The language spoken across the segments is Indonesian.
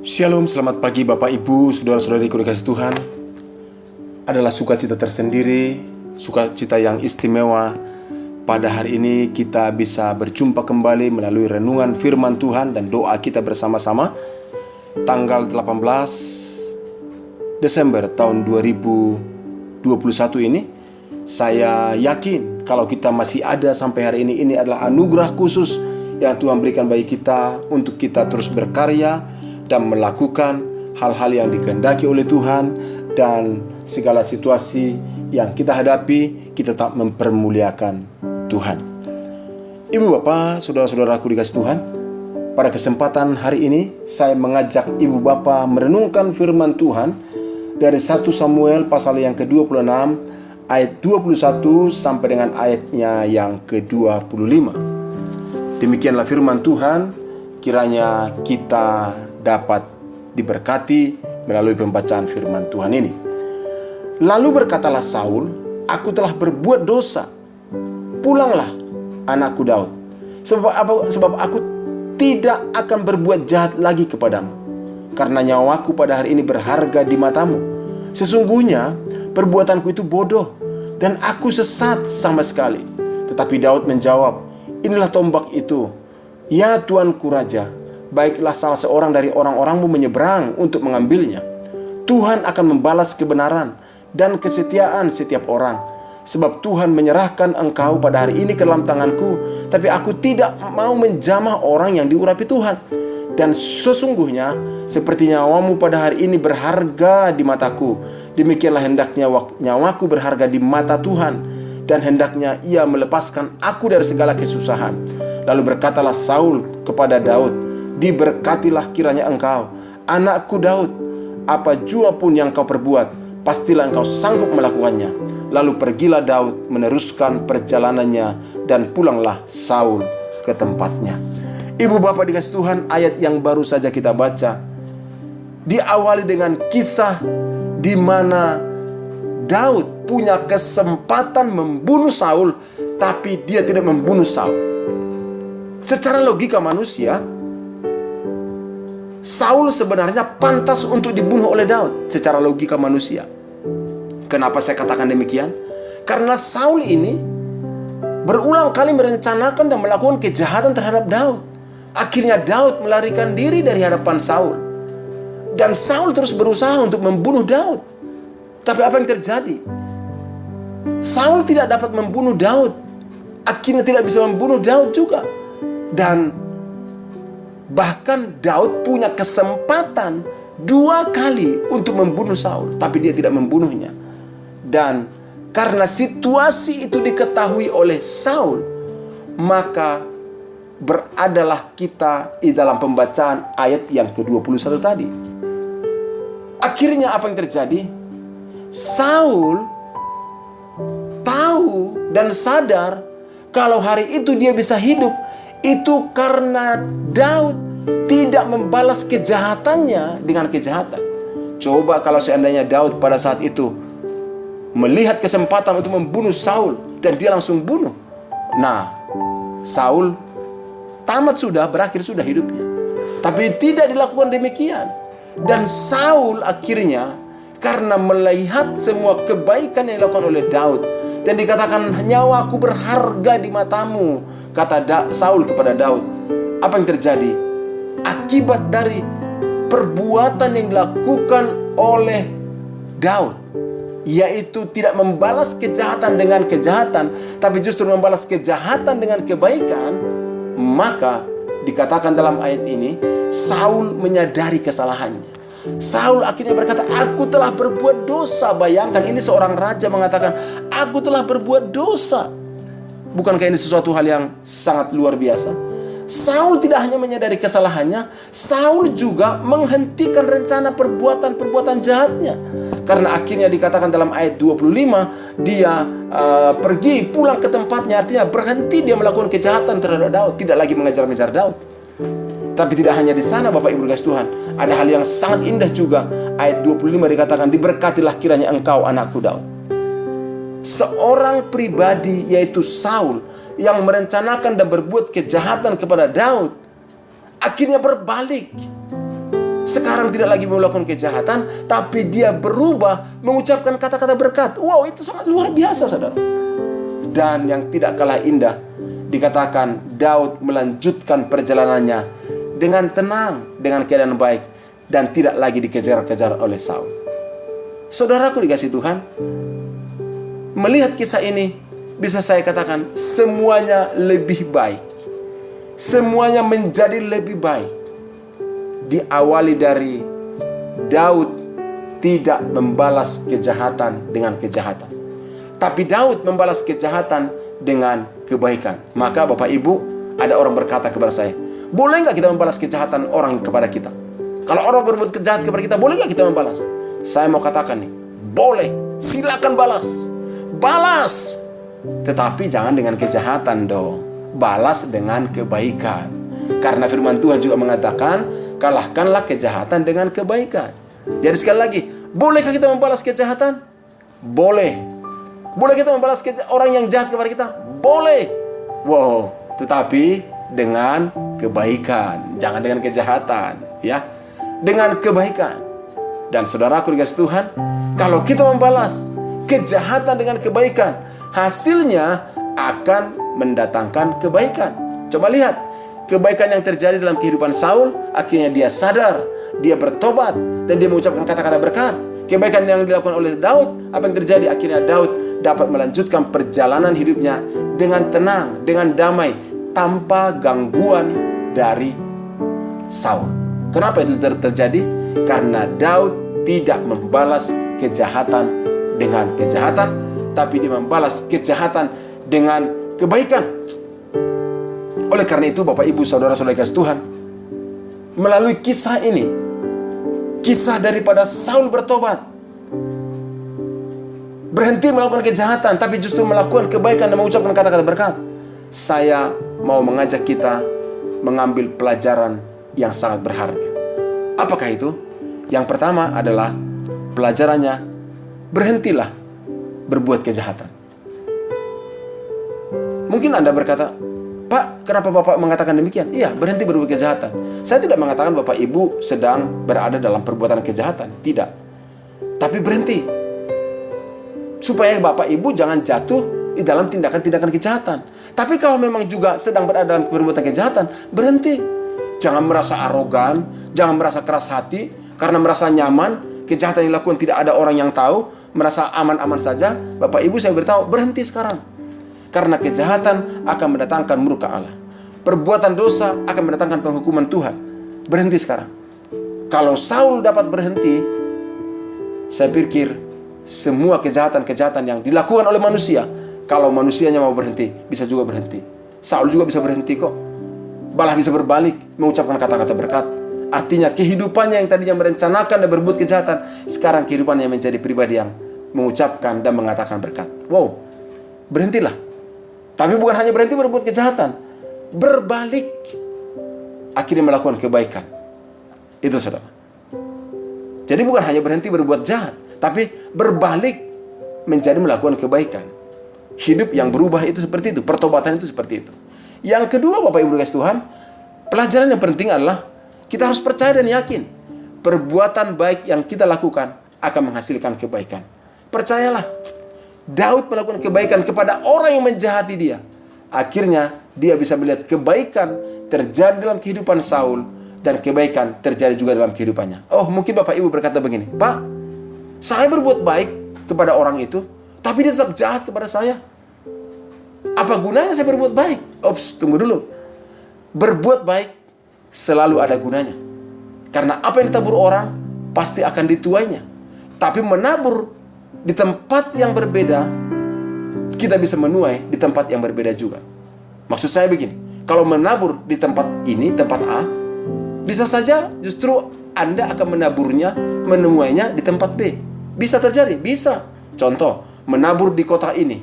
Shalom, selamat pagi Bapak Ibu, saudara-saudariku dikasih Tuhan. Adalah sukacita tersendiri, sukacita yang istimewa. Pada hari ini kita bisa berjumpa kembali melalui renungan firman Tuhan dan doa kita bersama-sama. Tanggal 18 Desember tahun 2021 ini, saya yakin kalau kita masih ada sampai hari ini adalah anugerah khusus yang Tuhan berikan bagi kita untuk kita terus berkarya dan melakukan hal-hal yang dikehendaki oleh Tuhan, dan segala situasi yang kita hadapi kita tak mempermuliakan Tuhan. Ibu bapak, saudara-saudaraku dikasih Tuhan, pada kesempatan hari ini saya mengajak ibu bapak merenungkan firman Tuhan dari 1 Samuel pasal yang ke-26 ayat 21 sampai dengan ayatnya yang ke-25. Demikianlah firman Tuhan, kiranya kita dapat diberkati melalui pembacaan firman Tuhan ini. Lalu berkatalah Saul, "Aku telah berbuat dosa. Pulanglah, anakku Daud. Sebab aku tidak akan berbuat jahat lagi kepadamu, karena nyawaku pada hari ini berharga di matamu. Sesungguhnya perbuatanku itu bodoh, dan aku sesat sama sekali." Tetapi Daud menjawab, "Inilah tombak itu, ya Tuanku Raja. Baiklah salah seorang dari orang-orangmu menyeberang untuk mengambilnya. Tuhan akan membalas kebenaran dan kesetiaan setiap orang. Sebab Tuhan menyerahkan engkau pada hari ini ke dalam tanganku, tapi aku tidak mau menjamah orang yang diurapi Tuhan. Dan sesungguhnya seperti nyawamu pada hari ini berharga di mataku, demikianlah hendaknya nyawaku berharga di mata Tuhan, dan hendaknya ia melepaskan aku dari segala kesusahan." Lalu berkatalah Saul kepada Daud, "Diberkatilah kiranya engkau, anakku Daud. Apa jua pun yang kau perbuat, pastilah engkau sanggup melakukannya." Lalu pergilah Daud meneruskan perjalanannya, dan pulanglah Saul ke tempatnya. Ibu bapak dikasih Tuhan, ayat yang baru saja kita baca diawali dengan kisah di mana Daud punya kesempatan membunuh Saul, tapi dia tidak membunuh Saul. Secara logika manusia, Saul sebenarnya pantas untuk dibunuh oleh Daud secara logika manusia. Kenapa saya katakan demikian? Karena Saul ini berulang kali merencanakan dan melakukan kejahatan terhadap Daud. Akhirnya Daud melarikan diri dari hadapan Saul, dan Saul terus berusaha untuk membunuh Daud. Tapi apa yang terjadi? Saul tidak dapat membunuh Daud. Akhirnya tidak bisa membunuh Daud juga. Dan bahkan Daud punya kesempatan 2 kali untuk membunuh Saul, tapi dia tidak membunuhnya. Dan karena situasi itu diketahui oleh Saul, maka beradalah kita di dalam pembacaan ayat yang ke-21 tadi. Akhirnya apa yang terjadi? Saul tahu dan sadar kalau hari itu dia bisa hidup itu karena Daud tidak membalas kejahatannya dengan kejahatan. Coba kalau seandainya Daud pada saat itu melihat kesempatan untuk membunuh Saul dan dia langsung bunuh, nah, Saul tamat sudah, berakhir sudah hidupnya. Tapi tidak dilakukan demikian. Dan Saul akhirnya karena melihat semua kebaikan yang dilakukan oleh Daud, dan dikatakan nyawaku berharga di matamu, kata Saul kepada Daud. Apa yang terjadi? Akibat dari perbuatan yang dilakukan oleh Daud, yaitu tidak membalas kejahatan dengan kejahatan, tapi justru membalas kejahatan dengan kebaikan, maka dikatakan dalam ayat ini, Saul menyadari kesalahannya. Saul akhirnya berkata, "Aku telah berbuat dosa." Bayangkan, ini seorang raja mengatakan, "Aku telah berbuat dosa." Bukankah ini sesuatu hal yang sangat luar biasa? Saul tidak hanya menyadari kesalahannya, Saul juga menghentikan rencana perbuatan-perbuatan jahatnya. Karena akhirnya dikatakan dalam ayat 25, dia pergi pulang ke tempatnya, artinya berhenti dia melakukan kejahatan terhadap Daud, tidak lagi mengejar-ngejar Daud. Tapi tidak hanya di sana Bapak Ibu dikasih Tuhan, ada hal yang sangat indah juga. Ayat 25 dikatakan, "Diberkatilah kiranya engkau, anakku Daud." Seorang pribadi yaitu Saul yang merencanakan dan berbuat kejahatan kepada Daud, akhirnya berbalik. Sekarang tidak lagi melakukan kejahatan, tapi dia berubah mengucapkan kata-kata berkat. Wow, itu sangat luar biasa, saudara. Dan yang tidak kalah indah, dikatakan Daud melanjutkan perjalanannya dengan tenang, dengan keadaan baik, dan tidak lagi dikejar-kejar oleh Saul. Saudaraku dikasih Tuhan, melihat kisah ini, bisa saya katakan semuanya lebih baik. Semuanya menjadi lebih baik. Diawali dari Daud tidak membalas kejahatan dengan kejahatan, tapi Daud membalas kejahatan dengan kebaikan. Maka Bapak Ibu, ada orang berkata kepada saya, boleh nggak kita membalas kejahatan orang kepada kita? Kalau orang berbuat kejahat kepada kita, boleh nggak kita membalas? Saya mau katakan nih, boleh, silakan balas. Balas, tetapi jangan dengan kejahatan dong. Balas dengan kebaikan. Karena firman Tuhan juga mengatakan, kalahkanlah kejahatan dengan kebaikan. Jadi sekali lagi, bolehkah kita membalas kejahatan? Boleh. Boleh kita membalas orang yang jahat kepada kita? Boleh. Wow, tetapi dengan kebaikan, jangan dengan kejahatan, ya. Dengan kebaikan. Dan saudaraku dikasih Tuhan, kalau kita membalas kejahatan dengan kebaikan, hasilnya akan mendatangkan kebaikan. Coba lihat kebaikan yang terjadi dalam kehidupan Saul. Akhirnya dia sadar, dia bertobat, dan dia mengucapkan kata-kata berkat. Kebaikan yang dilakukan oleh Daud, apa yang terjadi? Akhirnya Daud dapat melanjutkan perjalanan hidupnya dengan tenang, dengan damai, tanpa gangguan dari Saul. Kenapa itu terjadi? Karena Daud tidak membalas kejahatan dengan kejahatan, tapi dia membalas kejahatan dengan kebaikan. Oleh karena itu, Bapak Ibu Saudara-saudara kasih Tuhan, melalui kisah ini, kisah daripada Saul bertobat, berhenti melakukan kejahatan, tapi justru melakukan kebaikan dan mengucapkan kata-kata berkat, saya mau mengajak kita mengambil pelajaran yang sangat berharga. Apakah itu? Yang pertama adalah pelajarannya, berhentilah berbuat kejahatan. Mungkin Anda berkata, Pak, kenapa Bapak mengatakan demikian? Iya, berhenti berbuat kejahatan. Saya tidak mengatakan Bapak Ibu sedang berada dalam perbuatan kejahatan. Tidak. Tapi berhenti. Supaya Bapak Ibu jangan jatuh di dalam tindakan-tindakan kejahatan. Tapi kalau memang juga sedang berada dalam perbuatan kejahatan, berhenti. Jangan merasa arogan, jangan merasa keras hati, karena merasa nyaman, kejahatan yang dilakukan tidak ada orang yang tahu, merasa aman-aman saja. Bapak Ibu saya beritahu, berhenti sekarang. Karena kejahatan akan mendatangkan murka Allah. Perbuatan dosa akan mendatangkan penghukuman Tuhan. Berhenti sekarang. Kalau Saul dapat berhenti, saya pikir semua kejahatan-kejahatan yang dilakukan oleh manusia, kalau manusianya mau berhenti, bisa juga berhenti. Saul juga bisa berhenti kok. Malah bisa berbalik, mengucapkan kata-kata berkat. Artinya kehidupannya yang tadinya merencanakan dan berbuat kejahatan, sekarang kehidupannya menjadi pribadi yang mengucapkan dan mengatakan berkat. Wow, berhentilah. Tapi bukan hanya berhenti berbuat kejahatan, berbalik, akhirnya melakukan kebaikan. Itu saudara. Jadi bukan hanya berhenti berbuat jahat, tapi berbalik menjadi melakukan kebaikan. Hidup yang berubah itu seperti itu, pertobatan itu seperti itu. Yang kedua, Bapak Ibu kasih Tuhan, pelajaran yang penting adalah kita harus percaya dan yakin perbuatan baik yang kita lakukan akan menghasilkan kebaikan. Percayalah, Daud melakukan kebaikan kepada orang yang menjahati dia. Akhirnya dia bisa melihat kebaikan terjadi dalam kehidupan Saul, dan kebaikan terjadi juga dalam kehidupannya. Oh, mungkin Bapak Ibu berkata begini, Pak, saya berbuat baik kepada orang itu, tapi dia tetap jahat kepada saya. Apa gunanya saya berbuat baik? Ops, tunggu dulu. Berbuat baik selalu ada gunanya. Karena apa yang ditabur orang pasti akan dituainya. Tapi menabur di tempat yang berbeda, kita bisa menuai di tempat yang berbeda juga. Maksud saya begini, kalau menabur di tempat ini, tempat A, bisa saja justru Anda akan menaburnya, menuainya di tempat B. Bisa terjadi, bisa. Contoh, menabur di kota ini,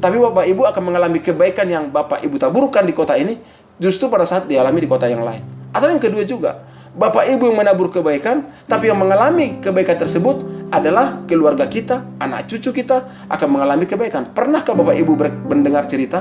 tapi Bapak Ibu akan mengalami kebaikan yang Bapak Ibu taburkan di kota ini, justru pada saat dialami di kota yang lain. Atau yang kedua juga, Bapak Ibu yang menabur kebaikan, tapi yang mengalami kebaikan tersebut adalah keluarga kita, anak cucu kita akan mengalami kebaikan. Pernahkah Bapak Ibu mendengar cerita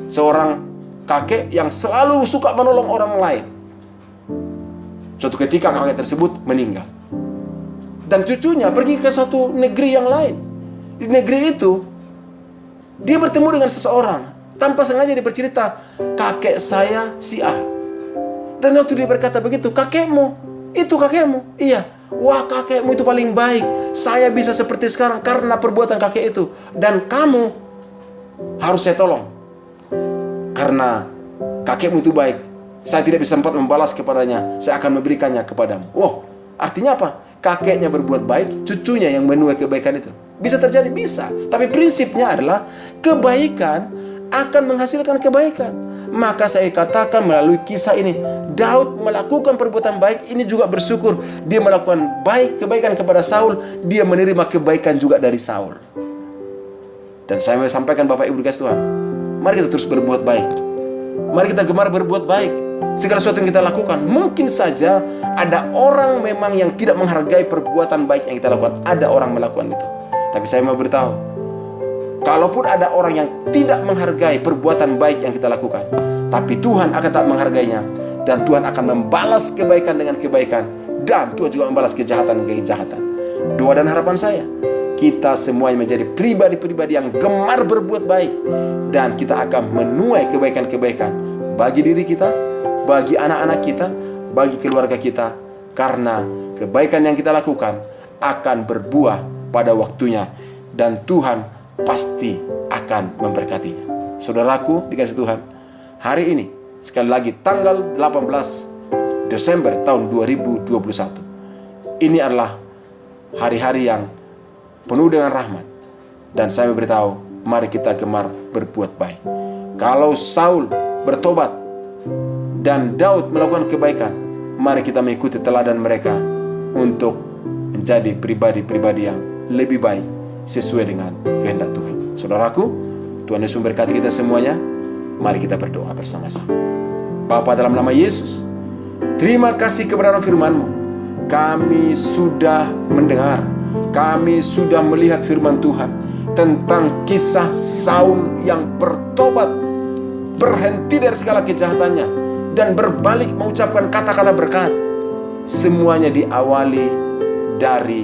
seorang kakek yang selalu suka menolong orang lain? Suatu ketika kakek tersebut meninggal. Dan cucunya pergi ke satu negeri yang lain. Di negeri itu, dia bertemu dengan seseorang. Tanpa sengaja dia bercerita, kakek saya si A. Dan waktu dia berkata begitu, kakekmu, itu kakekmu. Iya, wah kakekmu itu paling baik. Saya bisa seperti sekarang karena perbuatan kakek itu. Dan kamu harus saya tolong. Karena kakekmu itu baik. Saya tidak bisa sempat membalas kepadanya. Saya akan memberikannya kepadamu. Wow, artinya apa? Kakeknya berbuat baik, cucunya yang menuai kebaikan itu. Bisa terjadi? Bisa. Tapi prinsipnya adalah kebaikan akan menghasilkan kebaikan. Maka saya katakan melalui kisah ini, Daud melakukan perbuatan baik, ini juga bersyukur. Dia melakukan kebaikan kepada Saul, dia menerima kebaikan juga dari Saul. Dan saya mau sampaikan Bapak Ibu dikasih Tuhan, mari kita terus berbuat baik. Mari kita gemar berbuat baik. Segala sesuatu yang kita lakukan, mungkin saja ada orang memang yang tidak menghargai perbuatan baik yang kita lakukan. Ada orang melakukan itu. Tapi saya mau beritahu, kalaupun ada orang yang tidak menghargai perbuatan baik yang kita lakukan, tapi Tuhan akan tak menghargainya. Dan Tuhan akan membalas kebaikan dengan kebaikan. Dan Tuhan juga membalas kejahatan dengan kejahatan. Doa dan harapan saya, kita semuanya menjadi pribadi-pribadi yang gemar berbuat baik. Dan kita akan menuai kebaikan-kebaikan bagi diri kita, bagi anak-anak kita, bagi keluarga kita. Karena kebaikan yang kita lakukan akan berbuah pada waktunya. Dan Tuhan pasti akan memberkatinya. Saudaraku dikasih Tuhan, hari ini sekali lagi tanggal 18 Desember tahun 2021. Ini adalah hari-hari yang penuh dengan rahmat. Dan saya memberitahu, mari kita gemar berbuat baik. Kalau Saul bertobat dan Daud melakukan kebaikan, mari kita mengikuti teladan mereka untuk menjadi pribadi-pribadi yang lebih baik sesuai dengan kehendak Tuhan. Saudaraku, Tuhan Yesus memberkati kita semuanya. Mari kita berdoa bersama-sama. Bapa, dalam nama Yesus, terima kasih kebenaran firman-Mu. Kami sudah mendengar, kami sudah melihat firman Tuhan tentang kisah Saul yang bertobat, berhenti dari segala kejahatannya, dan berbalik mengucapkan kata-kata berkat. Semuanya diawali dari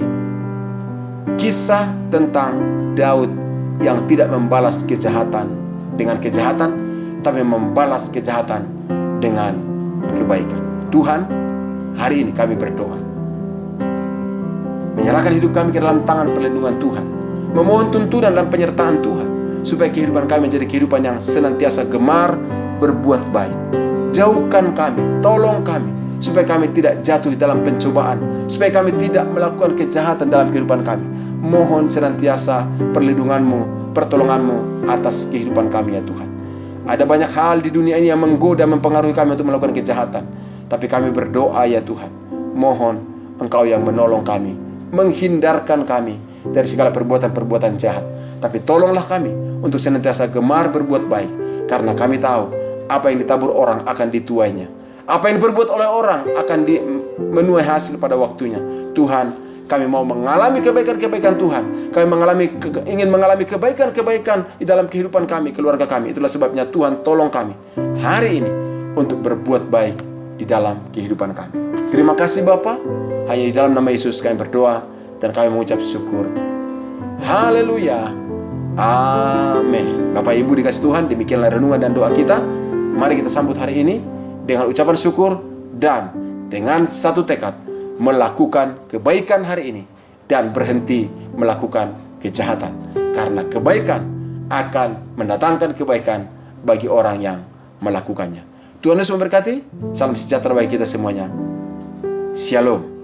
kisah tentang Daud yang tidak membalas kejahatan dengan kejahatan, tapi membalas kejahatan dengan kebaikan. Tuhan, hari ini kami berdoa, menyerahkan hidup kami ke dalam tangan perlindungan Tuhan, memohon tuntunan dan penyertaan Tuhan, supaya kehidupan kami menjadi kehidupan yang senantiasa gemar berbuat baik. Jauhkan kami, tolong kami, supaya kami tidak jatuh dalam pencobaan, supaya kami tidak melakukan kejahatan dalam kehidupan kami. Mohon senantiasa perlindungan-Mu, pertolongan-Mu atas kehidupan kami ya Tuhan. Ada banyak hal di dunia ini yang menggoda, mempengaruhi kami untuk melakukan kejahatan. Tapi kami berdoa ya Tuhan, mohon Engkau yang menolong kami, menghindarkan kami dari segala perbuatan-perbuatan jahat. Tapi tolonglah kami untuk senantiasa gemar berbuat baik, karena kami tahu apa yang ditabur orang akan dituainya. Apa yang diperbuat oleh orang akan menuai hasil pada waktunya. Tuhan, kami mau mengalami kebaikan-kebaikan Tuhan. Kami ingin mengalami kebaikan-kebaikan di dalam kehidupan kami, keluarga kami. Itulah sebabnya Tuhan tolong kami hari ini untuk berbuat baik di dalam kehidupan kami. Terima kasih Bapa. Hanya di dalam nama Yesus kami berdoa dan kami mengucap syukur. Haleluya. Amin. Bapak Ibu dikasih Tuhan, demikianlah renungan dan doa kita. Mari kita sambut hari ini dengan ucapan syukur dan dengan satu tekad melakukan kebaikan hari ini dan berhenti melakukan kejahatan. Karena kebaikan akan mendatangkan kebaikan bagi orang yang melakukannya. Tuhan Yesus memberkati. Salam sejahtera bagi kita semuanya. Shalom.